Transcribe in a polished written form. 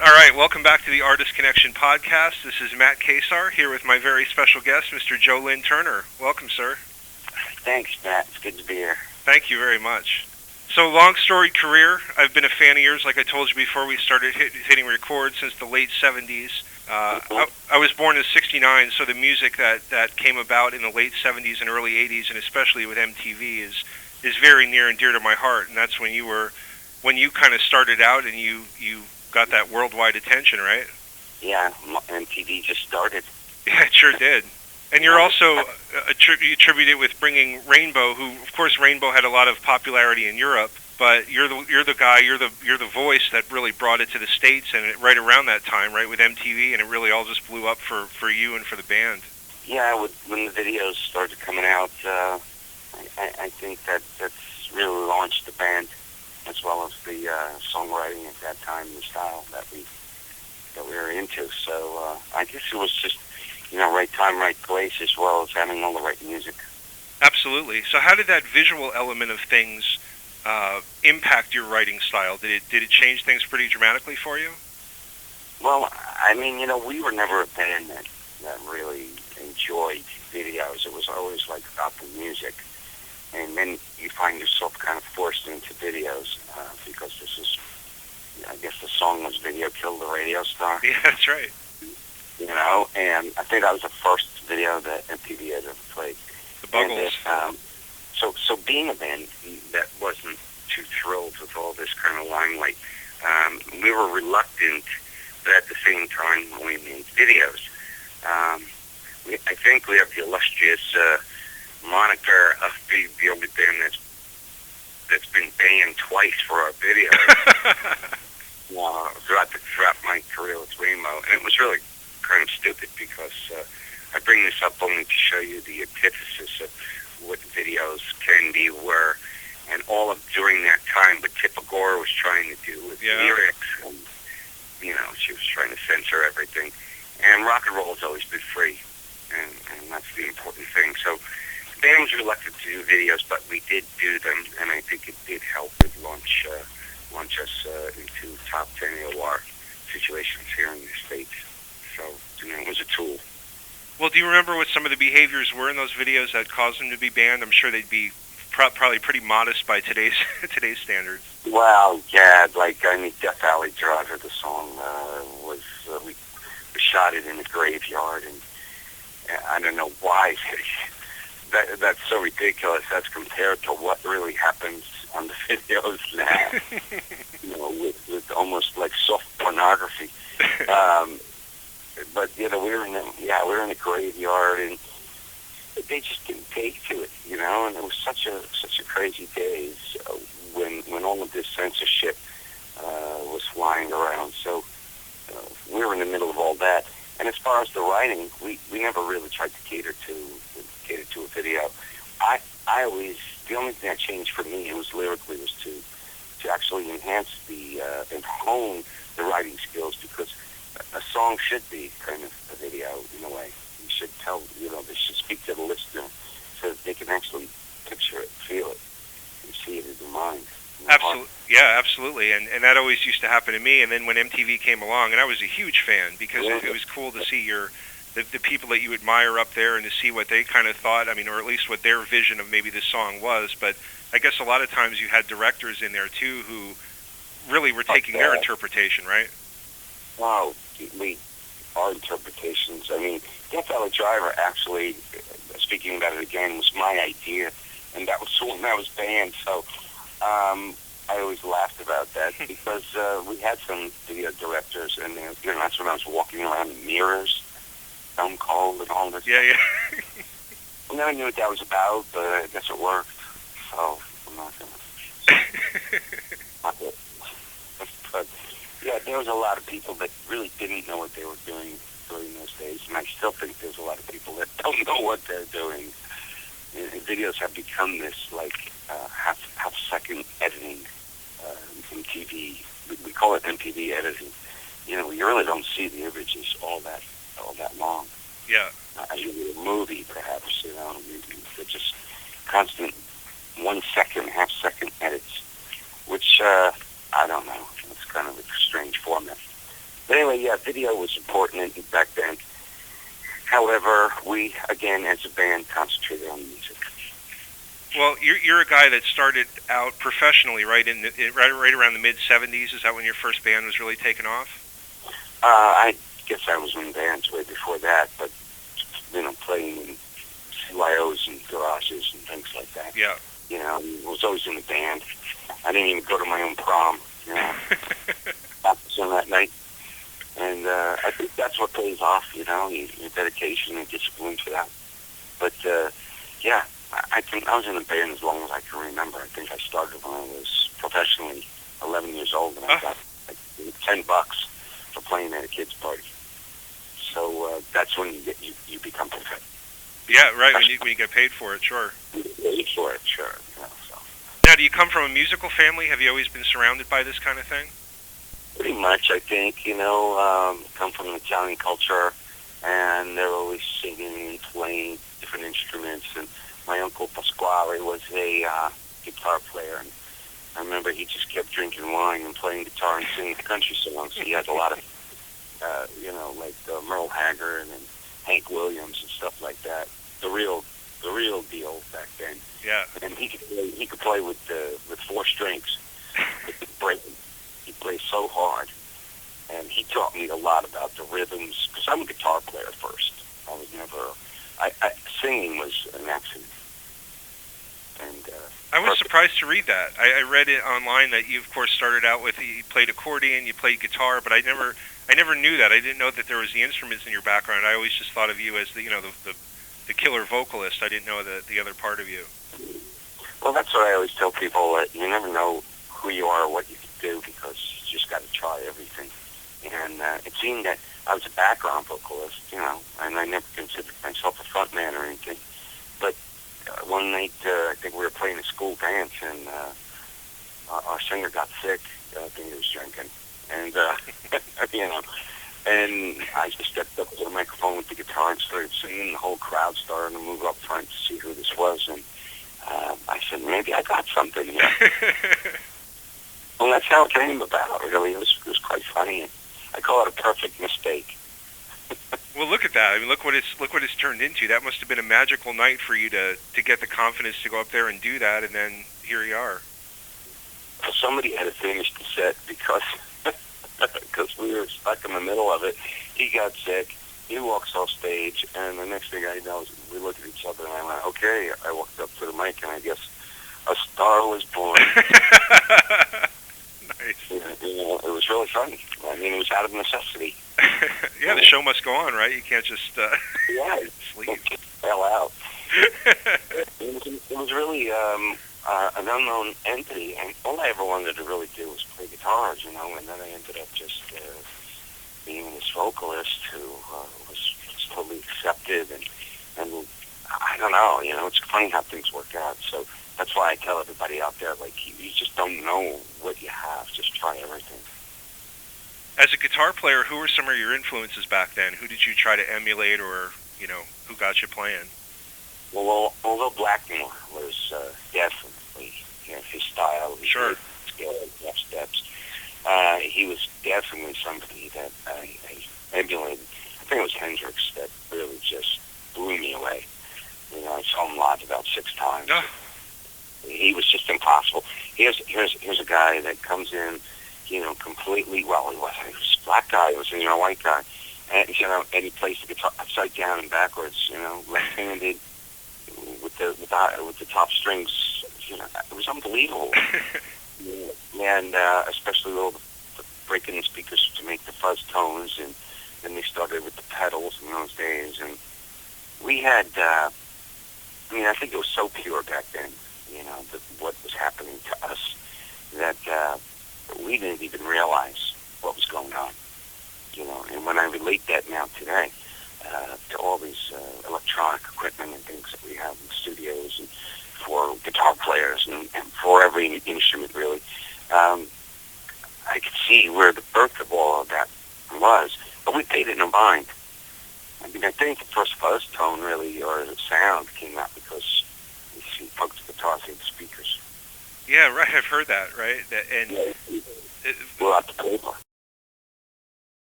All right, welcome back to the Artist Connection podcast. This is Matt Kasar here with my very special guest, Mr. Joe Lynn Turner. Welcome, sir. Thanks, Matt. It's good to be here. Thank you very much. So, long storied career. I've been a fan of yours, like I told you before we started hitting record, since the late 70s. I was born in '69, so the music that came about in the late 70s and early 80s, and especially with MTV, is very near and dear to my heart. And that's when you kind of started out and you got that worldwide attention, right? Yeah, MTV just started. Yeah, it sure did. And you're also you attribute it with bringing Rainbow, who, of course, Rainbow had a lot of popularity in Europe, but you're the guy, you're the voice that really brought it to the States, and right around that time, right, with MTV, and it really all just blew up for you and for the band. Yeah, when the videos started coming out, I think that's really launched the band, as well as the songwriting at that time, the style that we were into. So I guess it was just, right time, right place, as well as having all the right music. Absolutely. So how did that visual element of things impact your writing style? Did it change things pretty dramatically for you? Well, I mean, we were never a band that really enjoyed videos. It was always like about the music. And then you find yourself kind of forced into videos because this is, I guess the song was Video Killed the Radio Star. Yeah, that's right. And I think that was the first video that MTV had ever played. The Buggles. And so being a band that wasn't too thrilled with all this kind of limelight, we were reluctant, but at the same time we made videos. I think we have the illustrious moniker of being the only band that's been banned twice for our videos throughout my career with Rainbow, and it was really kind of stupid because I bring this up only to show you the antithesis of what videos can be, were, and all of during that time what Tippa Gore was trying to do with lyrics, and she was trying to censor everything, and rock and roll has always been free, and that's the important thing. So the band was reluctant to do videos, but we did do them, and I think it did help with launch us into top 10 AOR situations here in the States. So, it was a tool. Well, do you remember what some of the behaviors were in those videos that caused them to be banned? I'm sure they'd be probably pretty modest by today's standards. Well, yeah, Death Valley Driver, the song was we shot it in a graveyard, and I don't know why. That's so ridiculous as compared to what really happens on the videos now, with almost like soft pornography. But we were in a graveyard, and they just didn't take to it, and it was such a crazy days when all of this censorship was flying around. So we were in the middle of all that. And as far as the writing, we never really tried to cater to a video. I always, the only thing that changed for me, it was lyrically, was to actually enhance and hone the writing skills, because a song should be kind of a video in a way. You should tell, they should speak to the listener so that they can actually picture it, feel it, and see it in their mind. Absolutely, yeah, absolutely, and that always used to happen to me. And then when MTV came along, and I was a huge fan because it was cool to see the people that you admire up there and to see what they kind of thought. I mean, or at least what their vision of maybe this song was. But I guess a lot of times you had directors in there too who really were taking their interpretation, right? Wow, our interpretations. I mean, Death Valley Driver, actually, speaking about it again, was my idea, and that was the one that was banned. So I always laughed about that because we had some video directors, and that's when I was walking around in mirrors, stone cold, and all this. Yeah. I never knew what that was about, but I guess it worked. So I'm not gonna. But yeah, there was a lot of people that really didn't know what they were doing during those days, and I still think there's a lot of people that don't know what they're doing. Videos have become this half second editing in TV. We call it MPV editing. You really don't see the images all that long. Yeah. As you do a movie, perhaps. They're just constant 1 second, half second edits, which I don't know. It's kind of a strange format. But anyway, yeah, video was important back then. However, we, again, as a band, concentrated on music. Well, you're a guy that started out professionally, right? Right around the mid '70s. Is that when your first band was really taking off? I guess I was in bands way before that, but playing in CYOs and garages and things like that. Yeah. I was always in a band. I didn't even go to my own prom. Practice on that night. And I think that's what pays off, your dedication and discipline for that. But, yeah, I was in a band as long as I can remember. I think I started when I was professionally 11 years old, and I got like $10 for playing at a kid's party. So that's when you become perfect. Yeah, right, when you get paid for it, sure. Paid for it, sure. So. Now, do you come from a musical family? Have you always been surrounded by this kind of thing? Pretty much, I think, come from Italian culture, and they're always singing and playing different instruments. And my uncle Pasquale was a guitar player, and I remember he just kept drinking wine and playing guitar and singing country songs. He had a lot of, like Merle Haggard and Hank Williams and stuff like that. The real deal back then. Yeah. And he could play with 4 strings. He plays so hard, and he taught me a lot about the rhythms, because I'm a guitar player first. I was never, singing was an accident. And I was surprised to read that. I read it online that you, of course, started out with, you played accordion, you played guitar, but I never knew that. I didn't know that there was the instruments in your background. I always just thought of you as the killer vocalist. I didn't know the other part of you. Well, that's what I always tell people, that you never know who you are or what you can do, because you just got to try everything. And it seemed that I was a background vocalist, and I never considered myself a front man or anything. But one night, I think we were playing a school dance, and our singer got sick. I think he was drinking. And, and I just stepped up to the microphone with the guitar and started singing. The whole crowd started to move up front to see who this was. And I said, maybe I got something here. Well, that's how it came about, really. It was quite funny. I call it a perfect mistake. Well, look at that. I mean, look what it's turned into. That must have been a magical night for you to get the confidence to go up there and do that, and then here you are. Well, somebody had to finish the set because we were stuck in the middle of it. He got sick. He walks off stage, and the next thing I know, we look at each other, and I went, okay. I walked up to the mic, and I guess a star was born. Nice. It was really funny. I mean, it was out of necessity. Yeah, the show must go on, right? You can't just sleep. Fell out. It was really an unknown entity, and all I ever wanted to really do was play guitars, and then I ended up just being this vocalist who was totally accepted, and I don't know, it's funny how things work out. So that's why I tell everybody out there, like, you just don't know what you have. Just try everything. As a guitar player, who were some of your influences back then? Who did you try to emulate, or, who got you playing? Well, although Blackmore was definitely, his style, his scale, rough steps, he was definitely somebody that I emulated. I think it was Hendrix that really just blew me away. I saw him live about 6 times. Oh. He was just impossible. Here's a guy that comes in, completely, well, he was a black guy, he was a white guy, and and he plays the guitar upside down and backwards, left-handed with the top strings. It was unbelievable. And especially all the breaking the speakers to make the fuzz tones, and then they started with the pedals in those days, and we had. I think it was so pure back then, what was happening to us, that we didn't even realize what was going on, And when I relate that now today to all these electronic equipment and things that we have in studios and for guitar players and for every instrument, really, I could see where the birth of all of that was, but we paid it no mind. I think the first fuzz tone really, or sound, came out because you plugged the guitar through the speakers. Yeah, right. I've heard that, right? And well, out the paper.